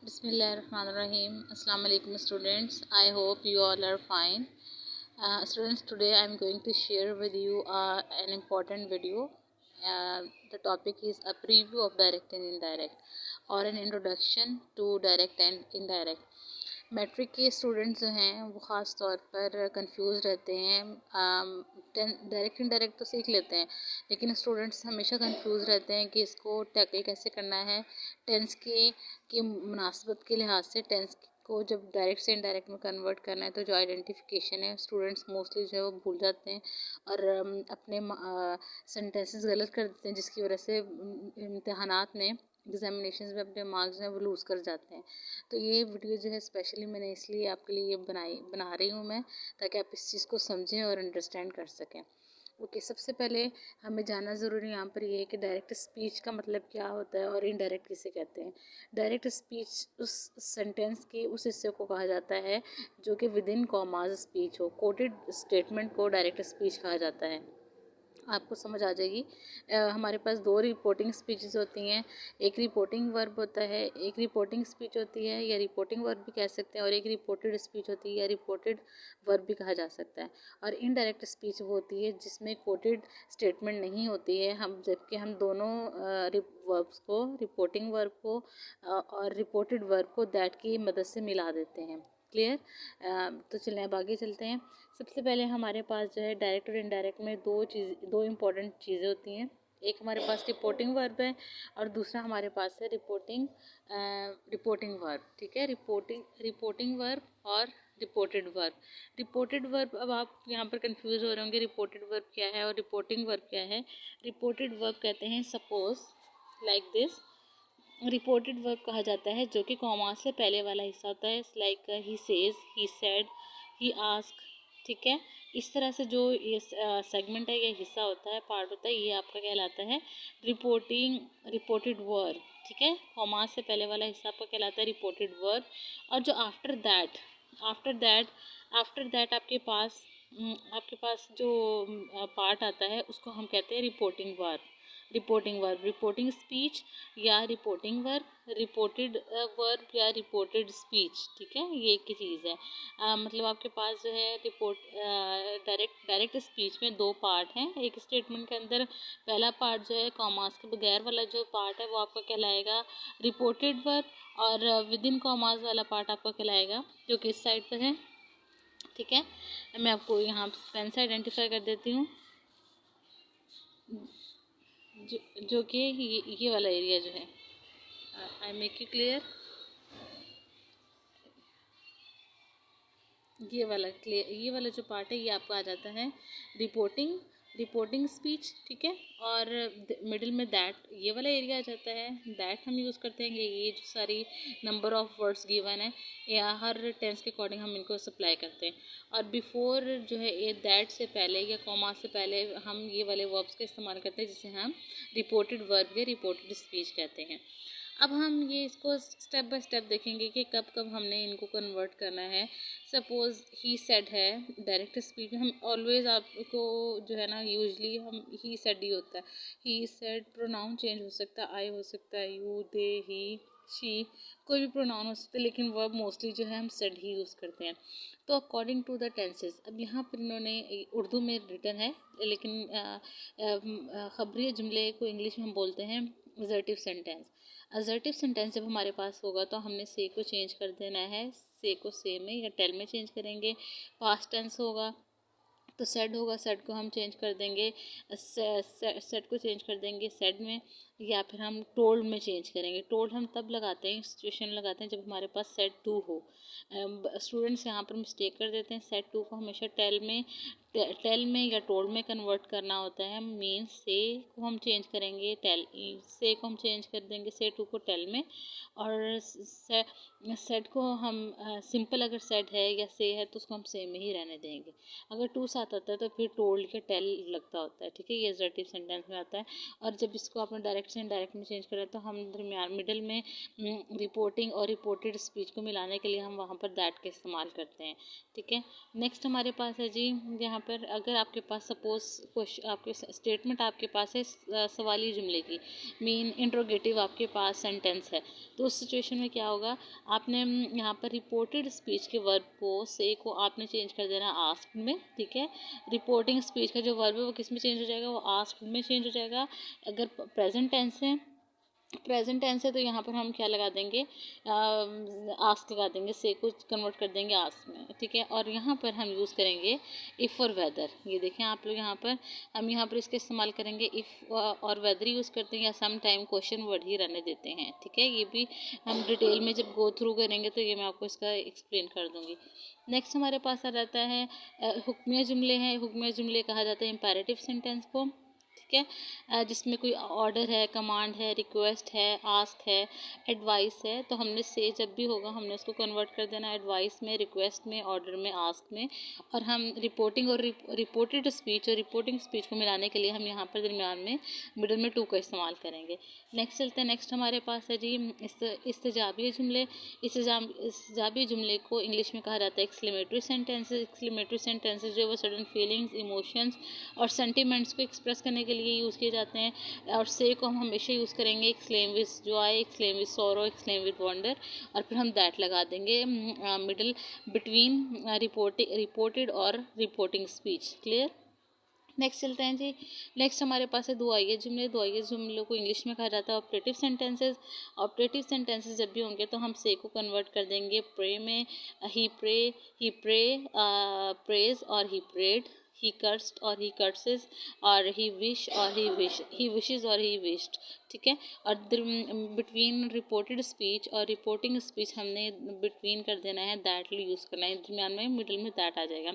Bismillahirrahmanirrahim. Assalamu alaikum students. I hope you all are fine. Students, today I am going to share with you an important video. The topic is a preview of direct and indirect, or an introduction to direct and indirect. Matric के students जो हैं वो ख़ास तौर पर confuse रहते हैं। Direct indirect तो सीख लेते हैं, लेकिन स्टूडेंट्स हमेशा कंफ्यूज रहते हैं कि इसको टैकल कैसे करना है। टेंस की मुनासबत के लिहाज से टेंस को जब डायरेक्ट से इनडायरेक्ट में कन्वर्ट करना है तो जो आइडेंटिफिकेशन है स्टूडेंट्स मोस्टली जो है वो भूल जाते हैं और अपने सेंटेंसेस गलत कर देते हैं, जिसकी वजह से इम्तहानात में एग्जामिनेशन में अपने मार्क्स हैं वो लूज़ कर जाते हैं। तो ये वीडियो जो है स्पेशली मैंने इसलिए आपके लिए बना रही हूँ मैं, ताकि आप इस चीज़ को समझें और अंडरस्टैंड कर सकें। ओके, सबसे पहले हमें जानना ज़रूरी यहाँ पर ये है कि डायरेक्ट स्पीच का मतलब क्या होता है और इनडायरेक्ट किसे कहते हैं। डायरेक्ट स्पीच उस सेंटेंस के उस हिस्से को कहा जाता है जो कि विद इन कॉमाज स्पीच हो। कोटेड स्टेटमेंट को डायरेक्ट स्पीच कहा जाता है। आपको समझ आ जाएगी। हमारे पास दो रिपोर्टिंग स्पीचेस होती हैं। एक रिपोर्टिंग वर्ब होता है, एक रिपोर्टिंग स्पीच होती है या रिपोर्टिंग वर्ब भी कह सकते हैं, और एक रिपोर्टेड स्पीच होती है या रिपोर्टेड वर्ब भी कहा जा सकता है। और इनडायरेक्ट स्पीच वो होती है जिसमें कोटेड स्टेटमेंट नहीं होती है, जबकि हम दोनों वर्ब्स को, रिपोर्टिंग वर्ब को और रिपोर्टेड वर्ब को दैट की मदद से मिला देते हैं। क्लियर? तो चलें अब आगे चलते हैं। सबसे पहले हमारे पास जो है डायरेक्ट और इनडायरेक्ट में दो इम्पॉर्टेंट चीज़ें होती हैं। एक हमारे पास रिपोर्टिंग वर्ब है और दूसरा हमारे पास है रिपोर्टिंग वर्ब। ठीक है, रिपोर्टिंग वर्ब और रिपोर्टेड वर्ब। रिपोर्टेड वर्ब, अब आप यहाँ पर कंफ्यूज हो रहे होंगे रिपोर्टेड वर्ब क्या है और रिपोर्टिंग वर्ब क्या है। रिपोर्टेड वर्ब कहते हैं suppose, like this. Reported verb कहा जाता है जो कि कॉमा से पहले वाला हिस्सा होता है, like he says, he said, he ask. ठीक है, इस तरह से जो ये सेगमेंट है, ये हिस्सा होता है, पार्ट होता है, ये आपका कहलाता है रिपोर्टेड वर्ब। ठीक है, कॉमा से पहले वाला हिस्सा आपका कहलाता है रिपोर्टेड वर्ब। और जो आफ्टर दैट आपके पास जो पार्ट आता है उसको हम कहते हैं रिपोर्टिंग वर्ब, रिपोर्टिंग स्पीच या रिपोर्टिंग वर्ब, रिपोर्टेड वर्ब या रिपोर्टेड स्पीच। ठीक है, ये एक ही चीज़ है। मतलब आपके पास जो है डायरेक्ट स्पीच में दो पार्ट हैं। एक स्टेटमेंट के अंदर पहला पार्ट जो है कॉमास के बगैर वाला जो पार्ट है वो आपका कहलाएगा रिपोर्टेड वर्ब, और विद इन कॉमास वाला पार्ट आपका कहलाएगा जो कि इस साइड पर है। ठीक है, मैं आपको यहाँ पेन से आइडेंटिफाई कर देती हूँ, जो कि ये वाला एरिया जो है, आई मेक यू क्लियर, ये वाला जो पार्ट है ये आपका आ जाता है रिपोर्टिंग स्पीच। ठीक है, और मिडिल में दैट, ये वाला एरिया आ जाता है। दैट हम यूज़ करते हैं ये जो सारी नंबर ऑफ वर्ड्स गिवन है या हर टेंस के अकॉर्डिंग हम इनको सप्लाई करते हैं। और बिफोर जो है ये दैट से पहले या कॉमा से पहले हम ये वाले वर्ब्स का इस्तेमाल करते हैं जिसे हम रिपोर्टेड वर्ब या रिपोर्टेड स्पीच कहते हैं। अब हम ये इसको स्टेप बाय स्टेप देखेंगे कि कब कब हमने इनको कन्वर्ट करना है। सपोज़ ही सेड है, डायरेक्ट स्पीच में हम ऑलवेज आपको जो है ना, यूजली हम ही सेड ही होता है। ही सेड, प्रोनाउन चेंज हो सकता है, आई हो सकता है, यू, दे, ही, शी, कोई भी प्रोनाउन हो सकता है, लेकिन वर्ब मोस्टली जो है हम सेड ही यूज़ करते हैं। तो अकॉर्डिंग टू द टेंसेस, अब यहाँ पर इन्होंने उर्दू में रिटन है, लेकिन खबरी जुमले को इंग्लिश में हम बोलते हैं असर्टिव सेंटेंस। असर्टिव सेंटेंस जब हमारे पास होगा तो हमने से को चेंज कर देना है, से को से में या टेल में चेंज करेंगे। पास्ट टेंस होगा तो सेड होगा, सेड को हम चेंज कर देंगे, सेड को चेंज कर देंगे सेड में, या फिर हम टोल्ड में चेंज करेंगे। टोल्ड हम तब लगाते हैं, सिचुएशन लगाते हैं जब हमारे पास सेड टू हो। स्टूडेंट्स यहाँ पर मिस्टेक कर देते हैं, सेड टू को हमेशा टेल में या टोल्ड में कन्वर्ट करना होता है। मीन्स से को हम चेंज करेंगे से को हम चेंज कर देंगे से टू को टेल में, और सेड को हम सिंपल अगर सेड है या से है तो उसको हम से में ही रहने देंगे। अगर टू साथ आता है तो फिर टोल्ड के टेल लगता होता है। ठीक है, ये असर्टिव सेंटेंस में आता है। और जब इसको आपने डायरेक्ट डायरेक्ट से इनडायरेक्ट में चेंज कर रहे हैं, तो हम दरमियान मिडल में रिपोर्टिंग और रिपोर्टेड स्पीच को मिलाने के लिए हम वहाँ पर दैट का इस्तेमाल करते हैं। ठीक है, नेक्स्ट हमारे पास है जी यहाँ पर अगर आपके पास सपोज क्वेश्चन आपके स्टेटमेंट आपके पास है सवाली जुमले की, मीन इंट्रोगेटिव आपके पास सेंटेंस है, तो उस सिचुएशन में क्या होगा, आपने यहाँ पर रिपोर्टेड स्पीच के वर्ब को से को आपने चेंज कर देना आस्क्ड में। ठीक है, रिपोर्टिंग स्पीच का जो वर्ब है वो किस में चेंज हो जाएगा, वो आस्क्ड में चेंज हो जाएगा। अगर प्रेजेंट टेंस है तो यहाँ पर हम क्या लगा देंगे, आस्क लगा देंगे, से को कन्वर्ट कर देंगे आस्क में। ठीक है, और यहाँ पर हम यूज़ करेंगे इफ़ और वेदर। ये देखें आप लोग, हम यहाँ पर इसका इस्तेमाल करेंगे इफ़ और वेदर यूज़ करते हैं, या सम टाइम क्वेश्चन वर्ड ही रहने देते हैं। ठीक है, ये भी हम डिटेल में जब गो थ्रू करेंगे तो ये मैं आपको इसका एक्सप्लेन कर दूँगी। नेक्स्ट हमारे पास आ जाता है हुक्मिया जुमले हैं। हुक्मिया जुमले कहा जाता है इम्पेरेटिव सेंटेंस को। ठीक है, जिसमें कोई ऑर्डर है, कमांड है, रिक्वेस्ट है, आस्क है, एडवाइस है, तो हमने से जब भी होगा हमने उसको कन्वर्ट कर देना एडवाइस में, रिक्वेस्ट में, ऑर्डर में, आस्क में। और हम रिपोर्टिंग और रिपोर्टेड स्पीच और रिपोर्टिंग स्पीच को मिलाने के लिए हम यहाँ पर दरमियान में मिडल में टू का इस्तेमाल करेंगे। नेक्स्ट चलते हैं, नेक्स्ट हमारे पास है जी इस्तेजाबी जुमले। इस्तेजाबी जुमले को इंग्लिश में कहा जाता है एक्सक्लेमेटरी सेंटेंसेस। एक्सक्लेमेटरी सेंटेंसेस जो है वो सडन फीलिंग्स, इमोशंस और सेंटिमेंट्स को एक्सप्रेस करने के लिए यूज़ किए जाते हैं। और से को हम हमेशा यूज़ करेंगे exclaim with Joy, exclaim with sorrow, exclaim with wonder, और फिर हम दैट लगा देंगे मिडल बिटवीन रिपोर्टेड और रिपोर्टिंग स्पीच। क्लियर। नेक्स्ट चलते हैं जी, नेक्स्ट हमारे पास है दुआइया जुमले। दुआइया जुमलों को इंग्लिश में कहा जाता है ऑपरेटिव सेंटेंसेस। ऑपरेटिव सेंटेंसेस जब भी होंगे तो हम से को कन्वर्ट कर देंगे प्रे में। ही प्रेज और ही प्रेड, ही कर्स्ड और ही कर्सेस, और ही विश और ही विशेस और ही विश्ड। ठीक है, और बिटवीन रिपोर्टेड स्पीच और रिपोर्टिंग स्पीच हमने बिटवीन कर देना है, दैट यूज़ करना है, दरमियान में मिडिल में दैट आ जाएगा।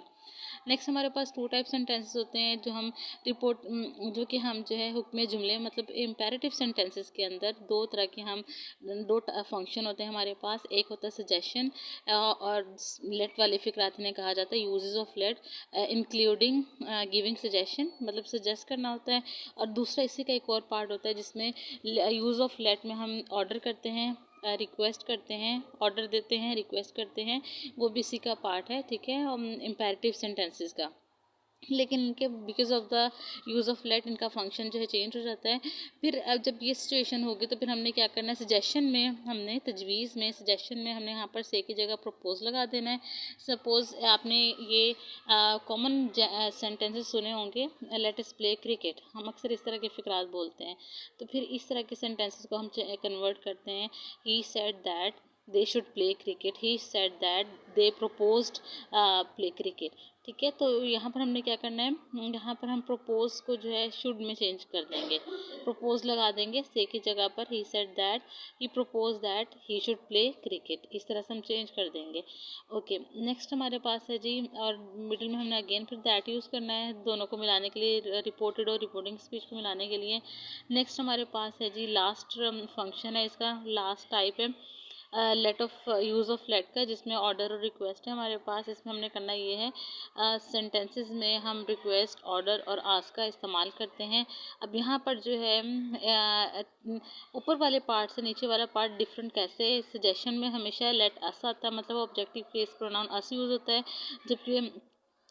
नेक्स्ट हमारे पास टू टाइप सेंटेंसेस होते हैं जो कि हम जो है हुक्म जुमले मतलब इम्पेरेटिव सेंटेंसेस के अंदर दो फंक्शन होते हैं हमारे पास। एक होता है सजेशन, और लेट वाले फिक्रात ने कहा जाता है uses of let including giving suggestion, मतलब सजेस्ट करना होता है। और दूसरा इसी का एक और पार्ट होता है जिसमें यूज़ ऑफ लेट में हम ऑर्डर करते हैं, रिक्वेस्ट करते हैं, ऑर्डर देते हैं, रिक्वेस्ट करते हैं, वो भी इसी का पार्ट है। ठीक है, इम्पेरेटिव सेंटेंसेस का। लेकिन इनके because of the use of let इनका फंक्शन जो है चेंज हो जाता है। फिर अब जब ये सिचुएशन होगी तो फिर हमने क्या करना है, सजेशन में हमने तजवीज़ में सजेशन में हमने यहाँ पर से की जगह प्रपोज लगा देना है। सपोज़ आपने ये कॉमन सेंटेंसेस सुने होंगे, लेट अस प्ले क्रिकेट, हम अक्सर इस तरह के फ़िक्रात बोलते हैं। तो फिर इस तरह के सेंटेंसेस को हम कन्वर्ट करते हैं, he said that they should play cricket, he said that they proposed play cricket. ठीक है, तो यहाँ पर हमने क्या करना है, यहाँ पर हम प्रपोज को जो है शुड में चेंज कर देंगे, प्रपोज लगा देंगे से की जगह पर, he said that he propose that he should play cricket, इस तरह से हम चेंज कर देंगे। ओके, नेक्स्ट हमारे पास है जी, और मिडिल में हमने अगेन फिर दैट यूज़ करना है दोनों को मिलाने के लिए, रिपोर्टेड और रिपोर्टिंग स्पीच को मिलाने के लिए। नेक्स्ट हमारे पास है जी लास्ट फंक्शन है इसका, लास्ट टाइप है let of use of let का, जिसमें ऑर्डर और रिक्वेस्ट है हमारे पास। इसमें हमने करना ये है, सेंटेंसेस में हम रिक्वेस्ट, ऑर्डर और आस्क का इस्तेमाल करते हैं। अब यहाँ पर जो है ऊपर वाले पार्ट से नीचे वाला पार्ट डिफरेंट कैसे, सजेशन में हमेशा लेट अस आता है, मतलब ऑब्जेक्टिव केस प्रोनाउन अस यूज़ होता है,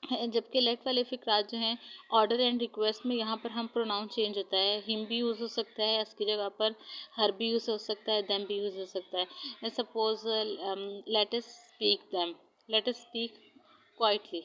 जबकि लेट वाले फिक्रात जो हैं ऑर्डर एंड रिक्वेस्ट में यहाँ पर हम प्रोनाउन चेंज होता है, हिम भी यूज़ हो सकता है उसकी जगह पर, हर भी यूज़ हो सकता है, देम भी यूज़ हो सकता है। Suppose let us speak them, let us speak quietly,